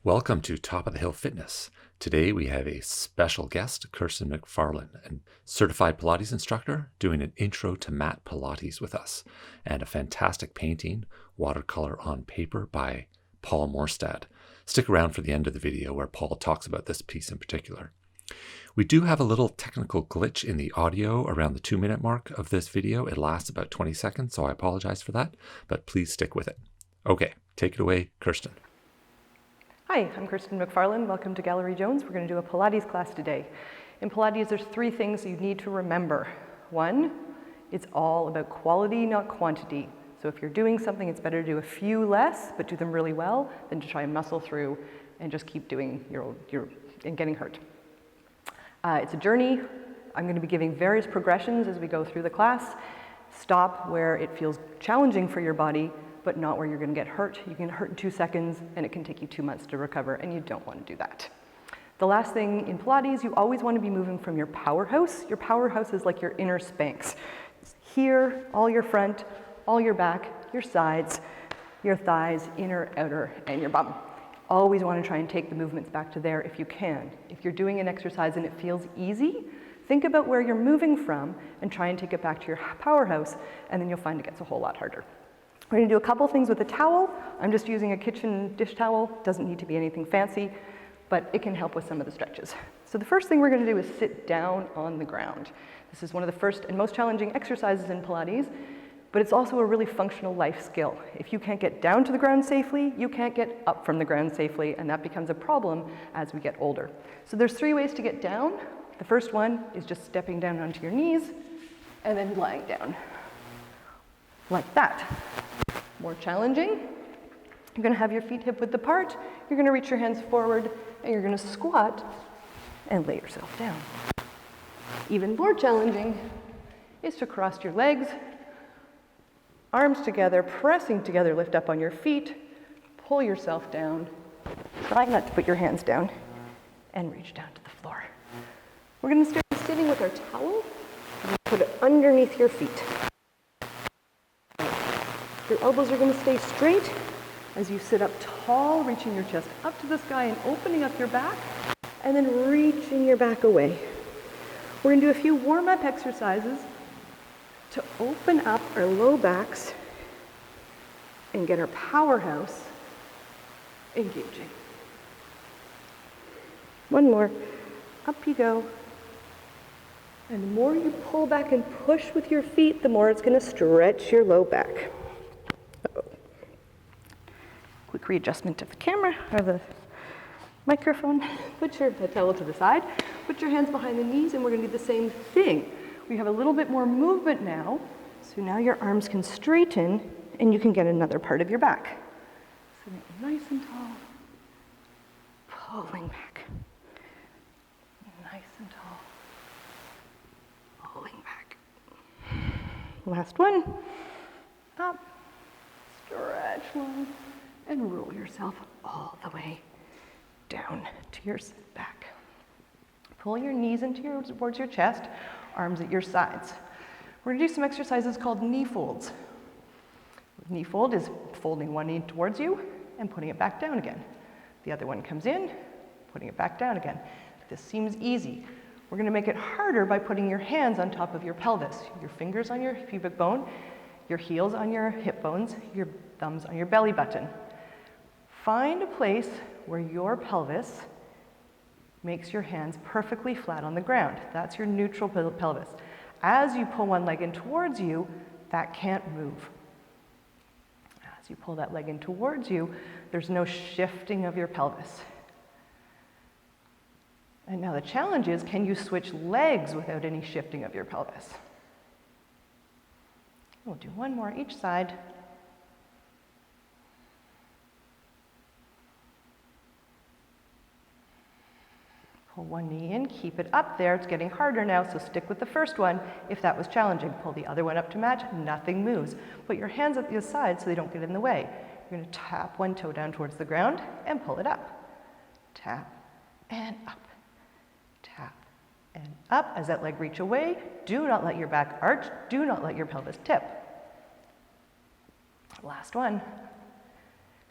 Welcome to Top of the Hill Fitness. Today we have a special guest, Kirsten McFarlane, a certified Pilates instructor, doing an intro to Mat Pilates with us, and a fantastic painting, watercolor on paper by Paul Morstad. Stick around for the end of the video where Paul talks about this piece in particular. We do have a little technical glitch in the audio around the 2-minute mark of this video. It lasts about 20 seconds, so I apologize for that, but please stick with it. Okay, take it away, Kirsten. Hi, I'm Kirsten McFarlane. Welcome to Gallery Jones. We're going to do a Pilates class today. In Pilates, there's 3 things you need to remember. 1, it's all about quality, not quantity. So if you're doing something, it's better to do a few less, but do them really well, than to try and muscle through and just keep doing and getting hurt. It's a journey. I'm going to be giving various progressions as we go through the class. Stop where it feels challenging for your body, but not where you're going to get hurt. You can get hurt in 2 seconds, and it can take you 2 months to recover, and you don't want to do that. The last thing in Pilates, you always want to be moving from your powerhouse. Your powerhouse is like your inner Spanx. It's here, all your front, all your back, your sides, your thighs, inner, outer, and your bum. Always want to try and take the movements back to there if you can. If you're doing an exercise and it feels easy, think about where you're moving from and try and take it back to your powerhouse, and then you'll find it gets a whole lot harder. We're going to do a couple things with a towel. I'm just using a kitchen dish towel. Doesn't need to be anything fancy, but it can help with some of the stretches. So the first thing we're going to do is sit down on the ground. This is one of the first and most challenging exercises in Pilates, but it's also a really functional life skill. If you can't get down to the ground safely, you can't get up from the ground safely, and that becomes a problem as we get older. So there's 3 ways to get down. The first one is just stepping down onto your knees and then lying down like that. More challenging, you're going to have your feet hip-width apart, you're going to reach your hands forward, and you're going to squat and lay yourself down. Even more challenging is to cross your legs, arms together, pressing together, lift up on your feet, pull yourself down, try not to put your hands down, and reach down to the floor. We're going to start sitting with our towel, and put it underneath your feet. Your elbows are going to stay straight as you sit up tall, reaching your chest up to the sky and opening up your back, and then reaching your back away. We're going to do a few warm-up exercises to open up our low backs and get our powerhouse engaging. One more. Up you go. And the more you pull back and push with your feet, the more it's going to stretch your low back. Quick readjustment of the camera or the microphone. Put your towel to the side. Put your hands behind the knees, and we're going to do the same thing. We have a little bit more movement now, so now your arms can straighten, and you can get another part of your back. Sitting nice and tall, pulling back. Nice and tall, pulling back. Last one. Up, stretch one. And roll yourself all the way down to your back. Pull your knees towards your chest, arms at your sides. We're going to do some exercises called knee folds. Knee fold is folding one knee towards you and putting it back down again. The other one comes in, putting it back down again. This seems easy. We're going to make it harder by putting your hands on top of your pelvis, your fingers on your pubic bone, your heels on your hip bones, your thumbs on your belly button. Find a place where your pelvis makes your hands perfectly flat on the ground. That's your neutral pelvis. As you pull one leg in towards you, that can't move. As you pull that leg in towards you, there's no shifting of your pelvis. And now the challenge is, can you switch legs without any shifting of your pelvis? We'll do one more each side. Pull one knee in, keep it up there. It's getting harder now, so stick with the first one if that was challenging. Pull the other one up to match, nothing moves. Put your hands at the side so they don't get in the way. You're going to tap one toe down towards the ground and pull it up. Tap and up. Tap and up. As that leg reach away, do not let your back arch. Do not let your pelvis tip. Last one.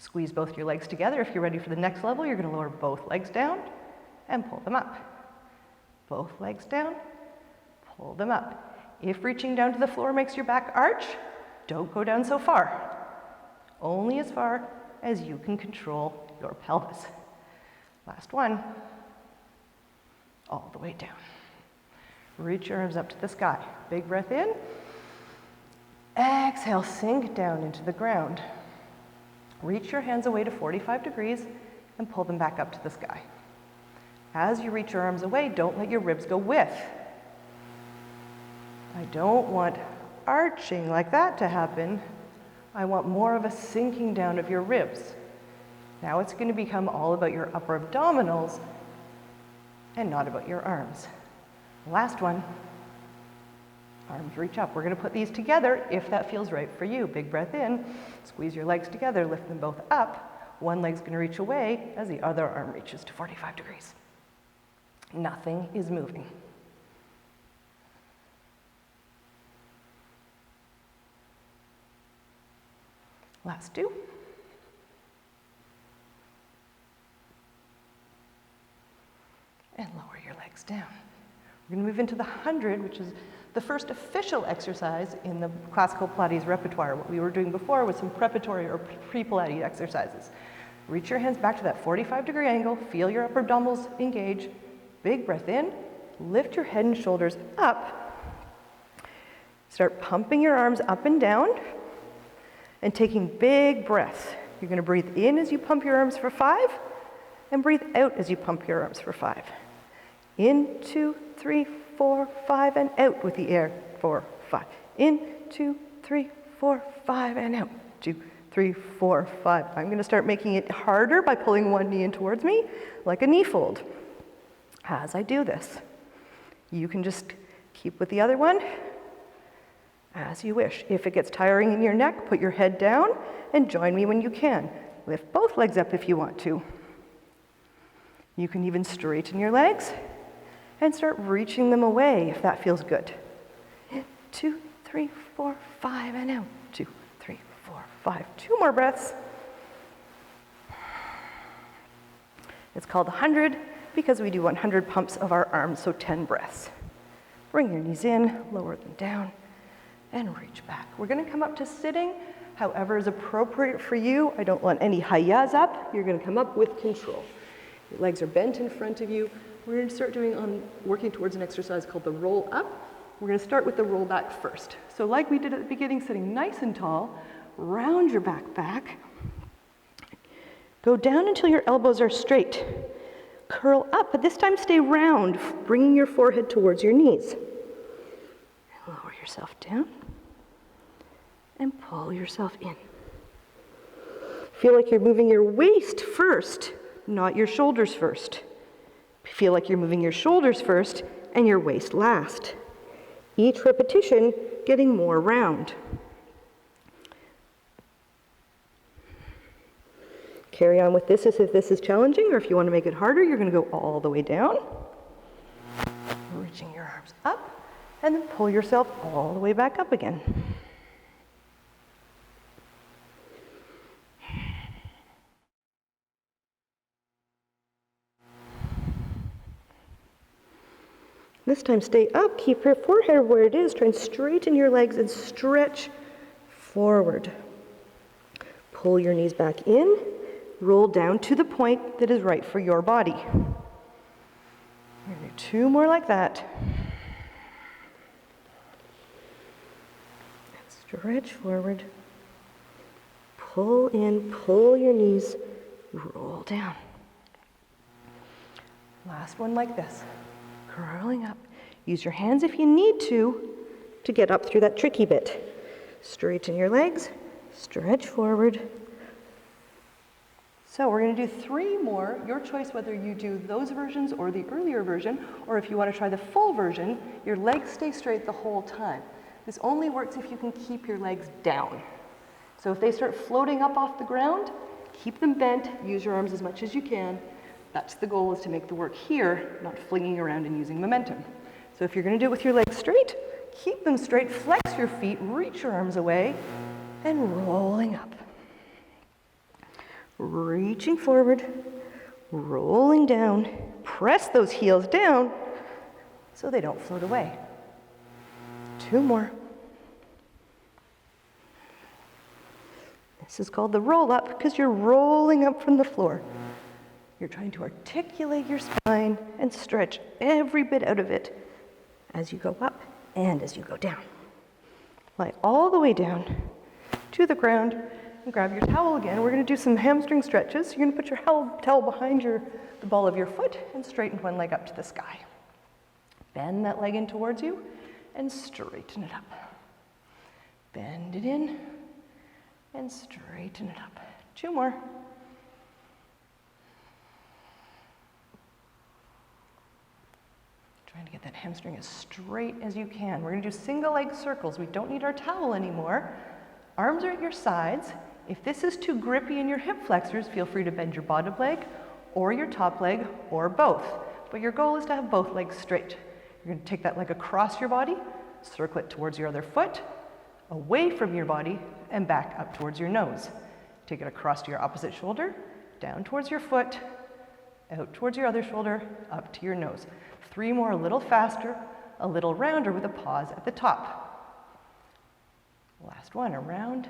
Squeeze both your legs together. If you're ready for the next level, you're going to lower both legs down and pull them up. Both legs down, pull them up. If reaching down to the floor makes your back arch, don't go down so far. Only as far as you can control your pelvis. Last one. All the way down. Reach your arms up to the sky. Big breath in. Exhale, sink down into the ground. Reach your hands away to 45 degrees and pull them back up to the sky. As you reach your arms away, don't let your ribs go with. I don't want arching like that to happen. I want more of a sinking down of your ribs. Now it's going to become all about your upper abdominals and not about your arms. Last one. Arms reach up. We're going to put these together if that feels right for you. Big breath in, squeeze your legs together, lift them both up. One leg's going to reach away as the other arm reaches to 45 degrees. Nothing is moving. Last two. And lower your legs down. We're going to move into the 100, which is the first official exercise in the classical Pilates repertoire. What we were doing before was some preparatory or pre-Pilates exercises. Reach your hands back to that 45-degree angle, feel your upper abdominals engage. Big breath in, lift your head and shoulders up. Start pumping your arms up and down and taking big breaths. You're going to breathe in as you pump your arms for 5 and breathe out as you pump your arms for 5. In, 2, 3, 4, 5, and out with the air. 4, 5. In, 2, 3, 4, 5, and out. 2, 3, 4, 5. I'm going to start making it harder by pulling one knee in towards me, like a knee fold. As I do this, you can just keep with the other one as you wish. If it gets tiring in your neck, put your head down and join me when you can. Lift both legs up if you want to. You can even straighten your legs and start reaching them away if that feels good. 2, 3, 4, 5, and out. 2, 3, 4, 5. 2 more breaths. It's called 100 because we do 100 pumps of our arms, so 10 breaths. Bring your knees in, lower them down, and reach back. We're going to come up to sitting, however is appropriate for you. I don't want any hayas up. You're going to come up with control. Your legs are bent in front of you. We're going to start working towards an exercise called the roll up. We're going to start with the roll back first. So like we did at the beginning, sitting nice and tall, round your back. Go down until your elbows are straight. Curl up, but this time stay round, bringing your forehead towards your knees. Lower yourself down and pull yourself in. Feel like you're moving your waist first, not your shoulders first. Feel like you're moving your shoulders first and your waist last. Each repetition getting more round. Carry on with this as if this is challenging, or if you want to make it harder, you're going to go all the way down. Reaching your arms up, and then pull yourself all the way back up again. This time stay up, keep your forehead where it is, try and straighten your legs and stretch forward. Pull your knees back in, roll down to the point that is right for your body. We're going to do 2 more like that. And stretch forward. Pull in, pull your knees, roll down. Last one like this. Curling up. Use your hands if you need to get up through that tricky bit. Straighten your legs, stretch forward. So we're going to do 3 more. Your choice whether you do those versions or the earlier version, or if you want to try the full version, your legs stay straight the whole time. This only works if you can keep your legs down. So if they start floating up off the ground, keep them bent, use your arms as much as you can. That's the goal, is to make the work here, not flinging around and using momentum. So if you're going to do it with your legs straight, keep them straight, flex your feet, reach your arms away, and rolling up. reaching forward, rolling down. Press those heels down so they don't float away. 2 more. This is called the roll up because you're rolling up from the floor. You're trying to articulate your spine and stretch every bit out of it as you go up and as you go down. Lie all the way down to the ground and grab your towel again. We're going to do some hamstring stretches. You're going to put your towel behind the ball of your foot and straighten one leg up to the sky. Bend that leg in towards you and straighten it up. Bend it in and straighten it up. 2 more. Trying to get that hamstring as straight as you can. We're going to do single leg circles. We don't need our towel anymore. Arms are at your sides. If this is too grippy in your hip flexors, feel free to bend your bottom leg or your top leg or both. But your goal is to have both legs straight. You're going to take that leg across your body, circle it towards your other foot, away from your body, and back up towards your nose. Take it across to your opposite shoulder, down towards your foot, out towards your other shoulder, up to your nose. 3 more, a little faster, a little rounder with a pause at the top. Last one, around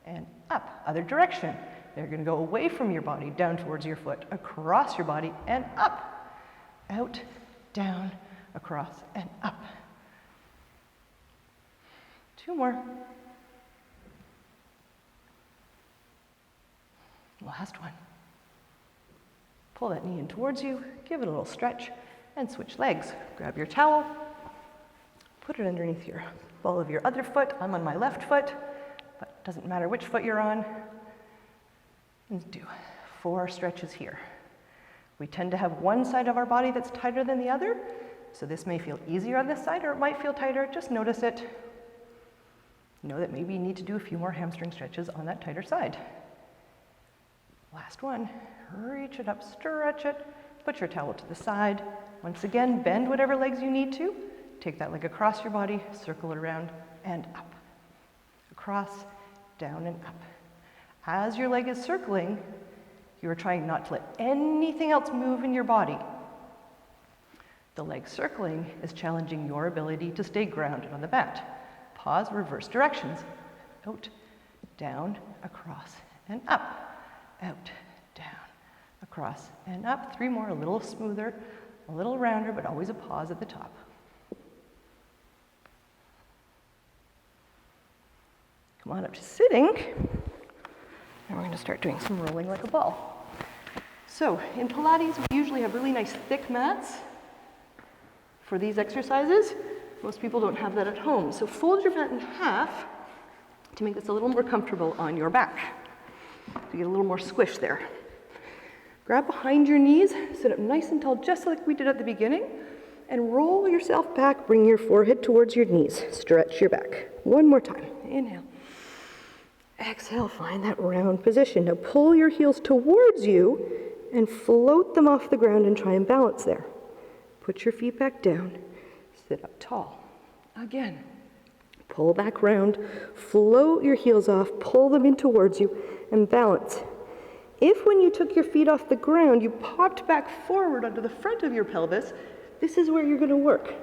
and up, other direction. They're going to go away from your body, down towards your foot, across your body, and up. Out, down, across, and up. 2 more. Last one. Pull that knee in towards you, give it a little stretch, and switch legs. Grab your towel, put it underneath your ball of your other foot. I'm on my left foot, but it doesn't matter which foot you're on. And do 4 stretches here. We tend to have one side of our body that's tighter than the other, so this may feel easier on this side or it might feel tighter. Just notice it. Know that maybe you need to do a few more hamstring stretches on that tighter side. Last one, reach it up, stretch it, put your towel to the side. Once again, bend whatever legs you need to. Take that leg across your body, circle it around and up. Across, down and up. As your leg is circling, you are trying not to let anything else move in your body. The leg circling is challenging your ability to stay grounded on the mat. Pause, reverse directions. Out, down, across and up. Out, down, across and up. 3 more, a little smoother, a little rounder, but always a pause at the top. Come on up to sitting. And we're going to start doing some rolling like a ball. So in Pilates, we usually have really nice thick mats for these exercises. Most people don't have that at home. So fold your mat in half to make this a little more comfortable on your back. So you get a little more squish there. Grab behind your knees, sit up nice and tall, just like we did at the beginning, and roll yourself back, bring your forehead towards your knees. Stretch your back. 1 more time. Inhale. Exhale, find that round position. Now pull your heels towards you and float them off the ground and try and balance there. Put your feet back down, sit up tall. Again, pull back round, float your heels off, pull them in towards you, and balance. If when you took your feet off the ground, you popped back forward onto the front of your pelvis, this is where you're going to work.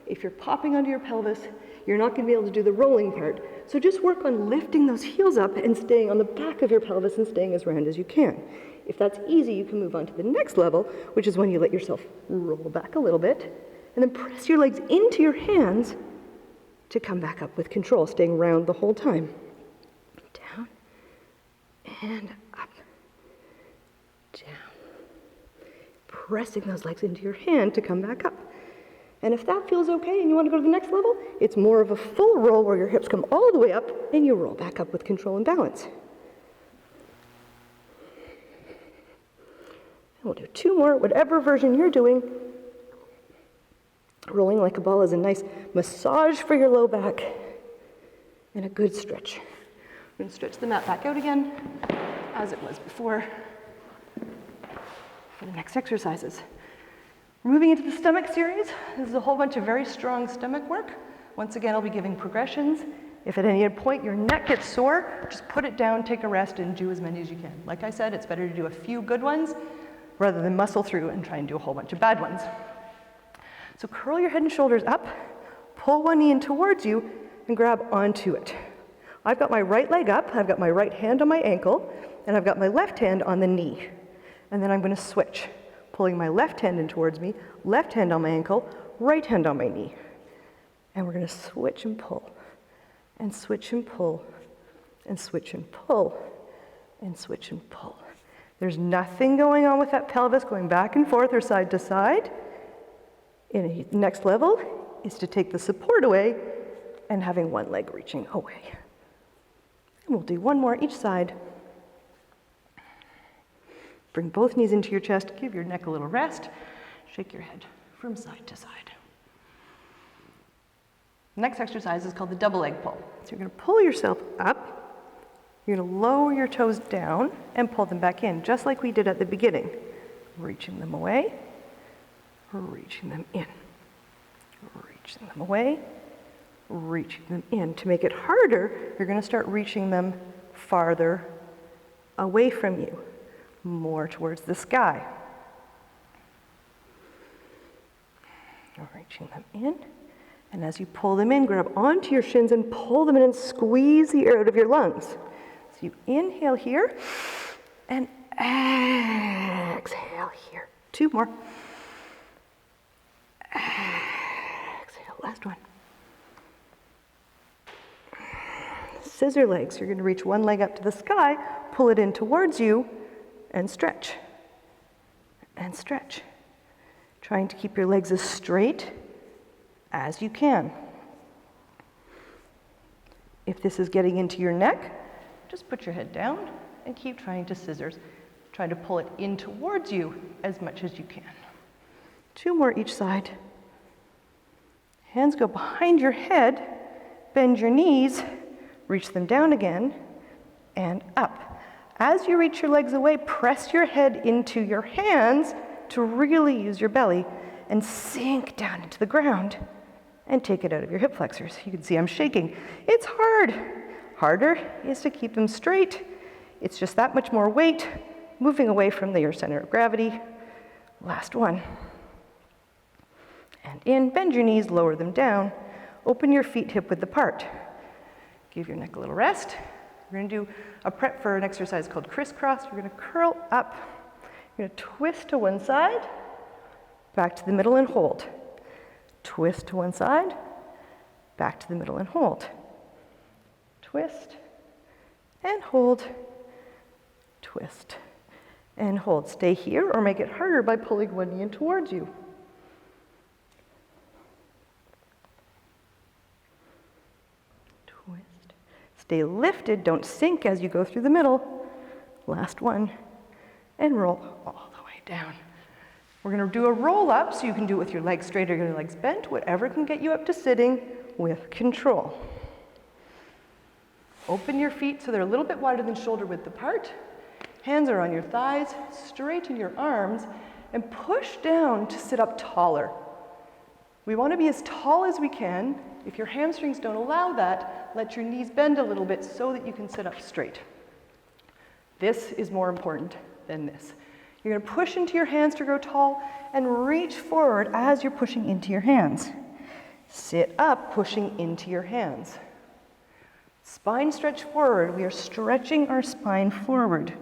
If you're popping onto your pelvis, you're not going to be able to do the rolling part. So just work on lifting those heels up and staying on the back of your pelvis and staying as round as you can. If that's easy, you can move on to the next level, which is when you let yourself roll back a little bit, and then press your legs into your hands to come back up with control, staying round the whole time. Down and up. Down. Pressing those legs into your hand to come back up. And if that feels okay and you want to go to the next level, it's more of a full roll where your hips come all the way up and you roll back up with control and balance. And we'll do 2 more, whatever version you're doing. Rolling like a ball is a nice massage for your low back and a good stretch. We're going to stretch the mat back out again as it was before for the next exercises. We're moving into the stomach series. This is a whole bunch of very strong stomach work. Once again, I'll be giving progressions If at any point your neck gets sore, just put it down, take a rest, and do as many as you can. Like I said, it's better to do a few good ones rather than muscle through and try and do a whole bunch of bad ones. So curl your head and shoulders up, pull one knee in towards you, and grab onto it. I've got my right leg up, I've got my right hand on my ankle, and I've got my left hand on the knee. And then I'm going to switch, pulling my left hand in towards me, left hand on my ankle, right hand on my knee. And we're going to switch and pull, and switch and pull, and switch and pull, and switch and pull. There's nothing going on with that pelvis going back and forth or side to side. In a next level is to take the support away and having one leg reaching away. And we'll do one more each side. Bring both knees into your chest, give your neck a little rest, shake your head from side to side. The next exercise is called the double leg pull. So you're going to pull yourself up, you're going to lower your toes down and pull them back in, just like we did at the beginning. Reaching them away, reaching them in, reaching them away, reaching them in. To make it harder, you're going to start reaching them farther away from you, more towards the sky. Reaching them in, and as you pull them in, grab onto your shins and pull them in and squeeze the air out of your lungs. So you inhale here and exhale here. Two more. Exhale, last one. Scissor legs. You're going to reach one leg up to the sky, pull it in towards you, and stretch. And stretch. Trying to keep your legs as straight as you can. If this is getting into your neck, just put your head down and keep trying to scissors. Try to pull it in towards you as much as you can. Two more each side. Hands go behind your head, bend your knees, reach them down again, and up. As you reach your legs away, press your head into your hands to really use your belly and sink down into the ground and take it out of your hip flexors. You can see I'm shaking. It's hard. Harder is to keep them straight. It's just that much more weight moving away from your center of gravity. Last one. And in, bend your knees, lower them down. Open your feet hip width apart. Give your neck a little rest. We're going to do a prep for an exercise called Criss Cross. You're going to curl up. You're going to twist to one side, back to the middle and hold. Twist to one side, back to the middle and hold. Twist and hold. Twist and hold. Stay here or make it harder by pulling one knee in towards you. Twist. Stay lifted, don't sink as you go through the middle. Last one. And roll all the way down. We're going to do a roll up, so you can do it with your legs straight or your legs bent, whatever can get you up to sitting with control. Open your feet so they're a little bit wider than shoulder width apart. Hands are on your thighs, straighten your arms, and push down to sit up taller. We want to be as tall as we can. If your hamstrings don't allow that, let your knees bend a little bit so that you can sit up straight. This is more important than this. You're going to push into your hands to grow tall and reach forward as you're pushing into your hands. Sit up, pushing into your hands. Spine stretch forward. We are stretching our spine forward.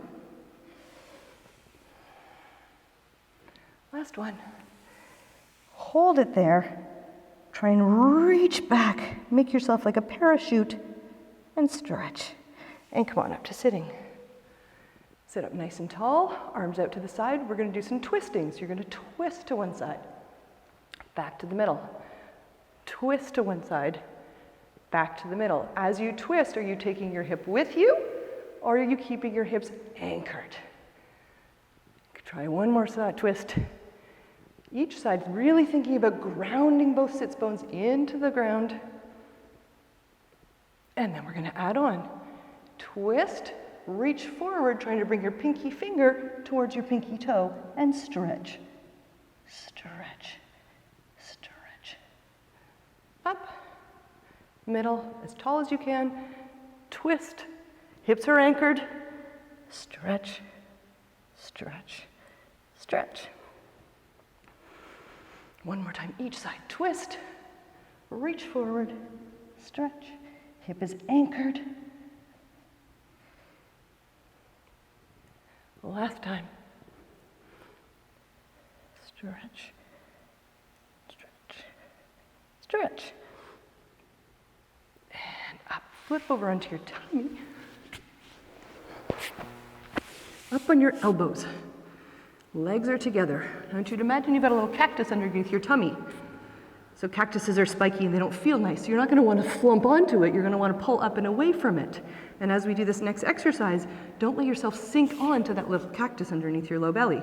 Last one. Hold it there. Try and reach back. Make yourself like a parachute and stretch. And come on up to sitting. Sit up nice and tall, arms out to the side. We're going to do some twisting. So you're going to twist to one side, back to the middle. Twist to one side, back to the middle. As you twist, are you taking your hip with you, or are you keeping your hips anchored? Try one more side twist. Each side really thinking about grounding both sits bones into the ground. And then we're going to add on. Twist. Reach forward, trying to bring your pinky finger towards your pinky toe, and stretch, stretch, stretch. Up. middle, as tall as you can, twist, hips are anchored, stretch, stretch, stretch. One more time, each side, twist, reach forward, stretch, hip is anchored. Last time, stretch, stretch, stretch. And up, flip over onto your tummy. Up on your elbows. Legs are together. I want you to imagine you've got a little cactus underneath your tummy. So cactuses are spiky and they don't feel nice. So you're not going to want to flump onto it. You're going to want to pull up and away from it. And as we do this next exercise, don't let yourself sink onto that little cactus underneath your low belly.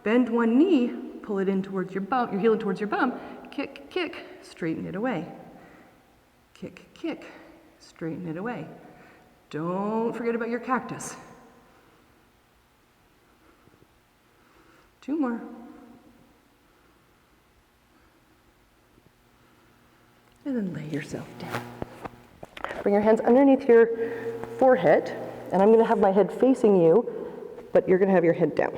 Bend one knee, pull it in towards your bum, your heel in towards your bum. Kick, kick, straighten it away. Kick, kick, straighten it away. Don't forget about your cactus. 2 more. And then lay yourself down. Bring your hands underneath your forehead, and I'm going to have my head facing you, but you're going to have your head down.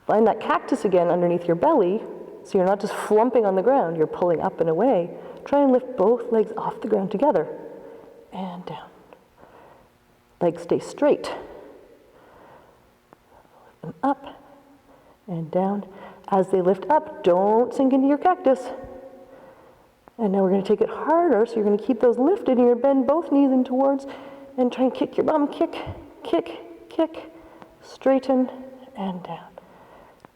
Find that cactus again underneath your belly, so you're not just flumping on the ground, you're pulling up and away. Try and lift both legs off the ground together, and down. Legs stay straight. Lift them up and down. As they lift up, don't sink into your cactus. And now we're going to take it harder, so you're going to keep those lifted, and you're going to bend both knees in towards, and try and kick your bum. Kick, kick, kick, straighten, and down.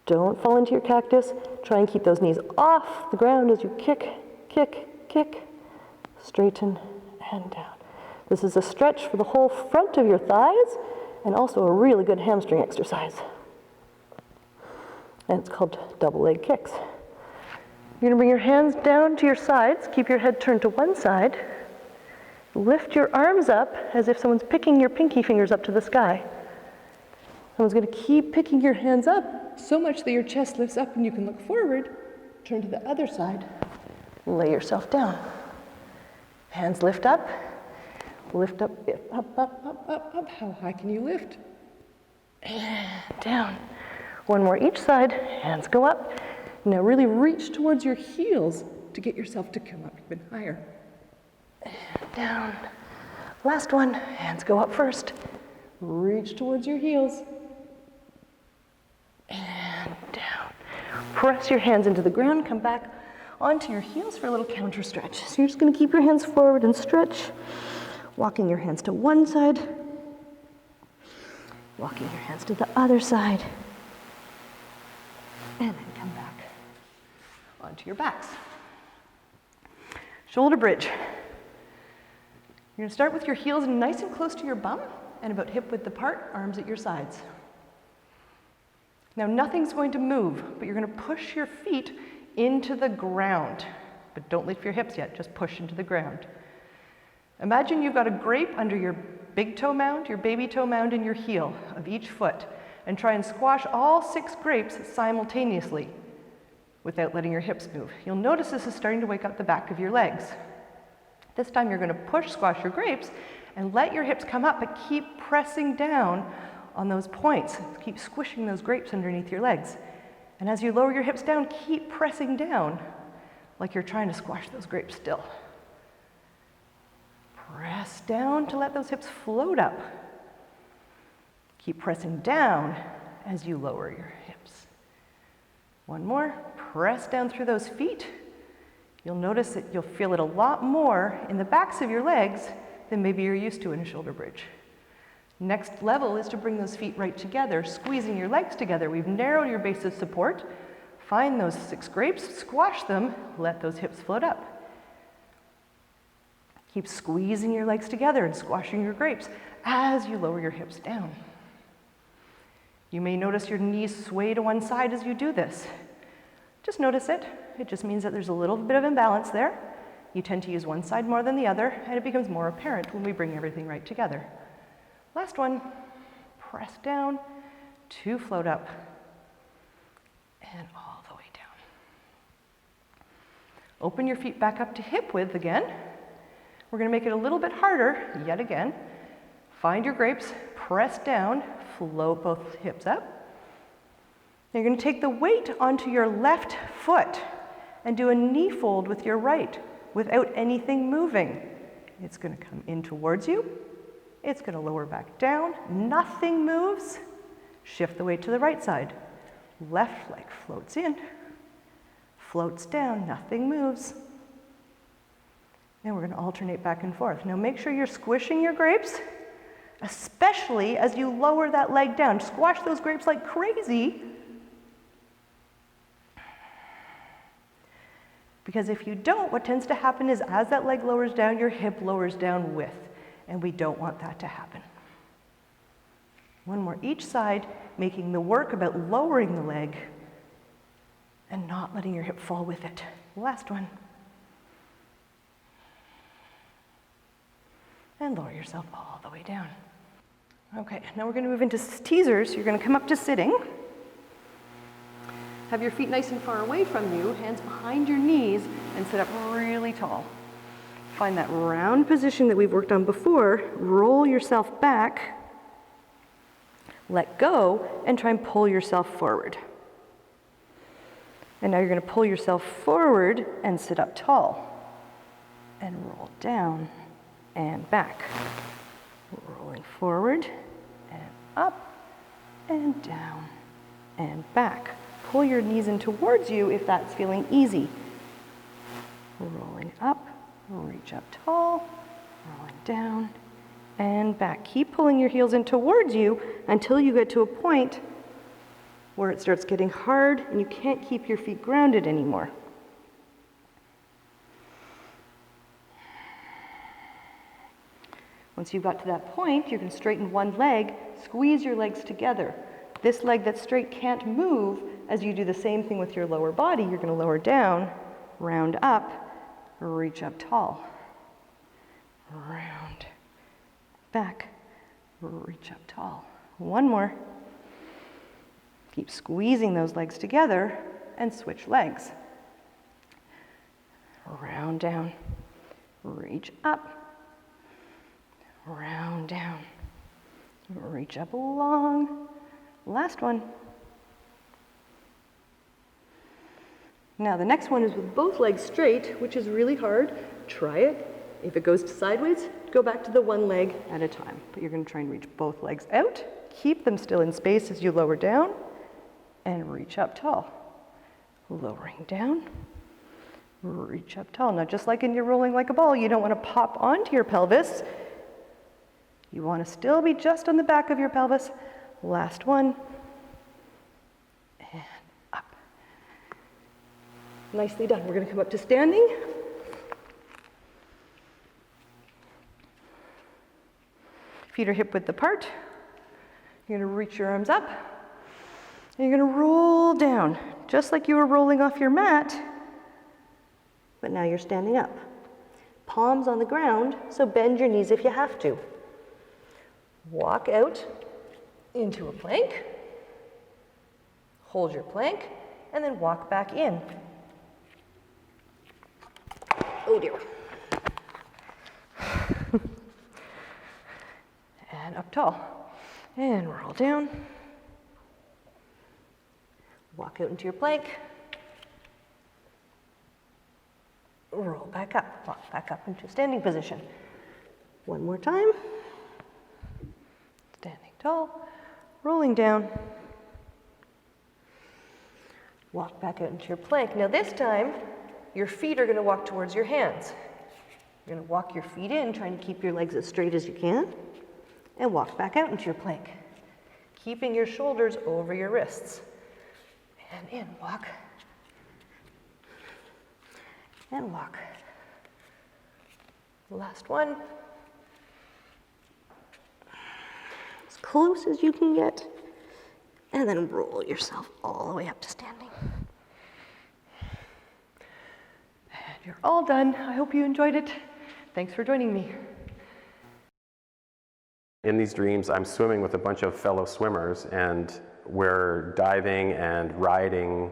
Don't fall into your cactus. Try and keep those knees off the ground as you kick, kick, kick, straighten, and down. This is a stretch for the whole front of your thighs, and also a really good hamstring exercise. And it's called double leg kicks. You're going to bring your hands down to your sides, keep your head turned to one side, lift your arms up as if someone's picking your pinky fingers up to the sky. Someone's going to keep picking your hands up so much that your chest lifts up and you can look forward, turn to the other side, lay yourself down. Hands lift up, up, up. How high can you lift? And down. One more each side, hands go up. Now really reach towards your heels to get yourself to come up even higher. And down. Last one, hands go up first. Reach towards your heels. And down. Press your hands into the ground, come back onto your heels for a little counter stretch. So you're just going to keep your hands forward and stretch. Walking your hands to one side. Walking your hands to the other side. And then come back onto your backs. Shoulder bridge. You're going to start with your heels nice and close to your bum and about hip width apart, arms at your sides. Now nothing's going to move, but you're going to push your feet into the ground. But don't lift your hips yet, just push into the ground. Imagine you've got a grape under your big toe mound, your baby toe mound, and your heel of each foot, and try and squash all 6 grapes simultaneously without letting your hips move. You'll notice this is starting to wake up the back of your legs. This time you're going to squash your grapes, and let your hips come up, but keep pressing down on those points. Keep squishing those grapes underneath your legs. And as you lower your hips down, keep pressing down like you're trying to squash those grapes still. Press down to let those hips float up. Keep pressing down as you lower your hips. One more. Press down through those feet. You'll notice that you'll feel it a lot more in the backs of your legs than maybe you're used to in a shoulder bridge. Next level is to bring those feet right together, squeezing your legs together. We've narrowed your base of support. Find those 6 grapes, squash them, let those hips float up. Keep squeezing your legs together and squashing your grapes as you lower your hips down. You may notice your knees sway to one side as you do this. Just notice it. It just means that there's a little bit of imbalance there. You tend to use one side more than the other, and it becomes more apparent when we bring everything right together. Last one, press down to float up and all the way down. Open your feet back up to hip width again. We're going to make it a little bit harder, yet again. Find your grapes, press down, float both hips up. Now you're going to take the weight onto your left foot and do a knee fold with your right without anything moving. It's going to come in towards you. It's going to lower back down. Nothing moves. Shift the weight to the right side. Left leg floats in, floats down, nothing moves. And we're going to alternate back and forth. Now make sure you're squishing your grapes, especially as you lower that leg down. Squash those grapes like crazy. Because if you don't, what tends to happen is as that leg lowers down, your hip lowers down with. And we don't want that to happen. One more each side, making the work about lowering the leg and not letting your hip fall with it. Last one. And lower yourself all the way down. Okay, now we're going to move into teasers. You're going to come up to sitting. Have your feet nice and far away from you, hands behind your knees, and sit up really tall. Find that round position that we've worked on before. Roll yourself back. Let go, and try and pull yourself forward. And now you're going to pull yourself forward and sit up tall. And roll down and back. Rolling forward and up and down and back. Pull your knees in towards you if that's feeling easy. Rolling up, reach up tall, rolling down and back. Keep pulling your heels in towards you until you get to a point where it starts getting hard and you can't keep your feet grounded anymore. Once you've got to that point, you can straighten one leg, squeeze your legs together. This leg that's straight can't move. As you do the same thing with your lower body, you're going to lower down, round up, reach up tall, round, back, reach up tall. One more. Keep squeezing those legs together and switch legs. Round down, reach up, round down, reach up long. Last one. Now the next one is with both legs straight, which is really hard. Try it. If it goes sideways, go back to the one leg at a time. But you're going to try and reach both legs out. Keep them still in space as you lower down and reach up tall. Lowering down, reach up tall. Now just like in your rolling like a ball, you don't want to pop onto your pelvis. You want to still be just on the back of your pelvis. Last one. And up. Nicely done. We're going to come up to standing. Feet are hip width apart. You're going to reach your arms up. And you're going to roll down, just like you were rolling off your mat, but now you're standing up. Palms on the ground, so bend your knees if you have to. Walk out into a plank. Hold your plank, and then walk back in. Oh dear. And up tall. And roll down. Walk out into your plank. Roll back up. Walk back up into standing position. One more time. Standing tall. Rolling down. Walk back out into your plank. Now this time, your feet are going to walk towards your hands. You're going to walk your feet in, trying to keep your legs as straight as you can, and walk back out into your plank, keeping your shoulders over your wrists. And in, walk. And walk. Last one. As close as you can get. And then roll yourself all the way up to standing. And you're all done. I hope you enjoyed it. Thanks for joining me. In these dreams, I'm swimming with a bunch of fellow swimmers, and we're diving and riding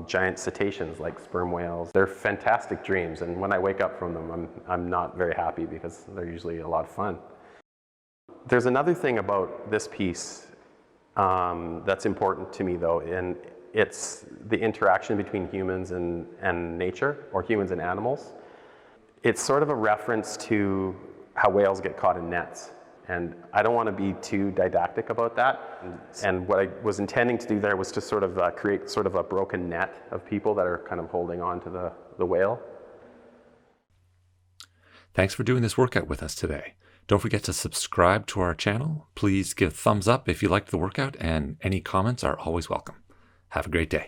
giant cetaceans like sperm whales. They're fantastic dreams, and when I wake up from them, I'm not very happy because they're usually a lot of fun. There's another thing about this piece that's important to me though, and it's the interaction between humans and nature, or humans and animals. It's sort of a reference to how whales get caught in nets. And I don't want to be too didactic about that. And what I was intending to do there was to sort of create sort of a broken net of people that are kind of holding on to the whale. Thanks for doing this workout with us today. Don't forget to subscribe to our channel. Please give a thumbs up if you liked the workout, and any comments are always welcome. Have a great day.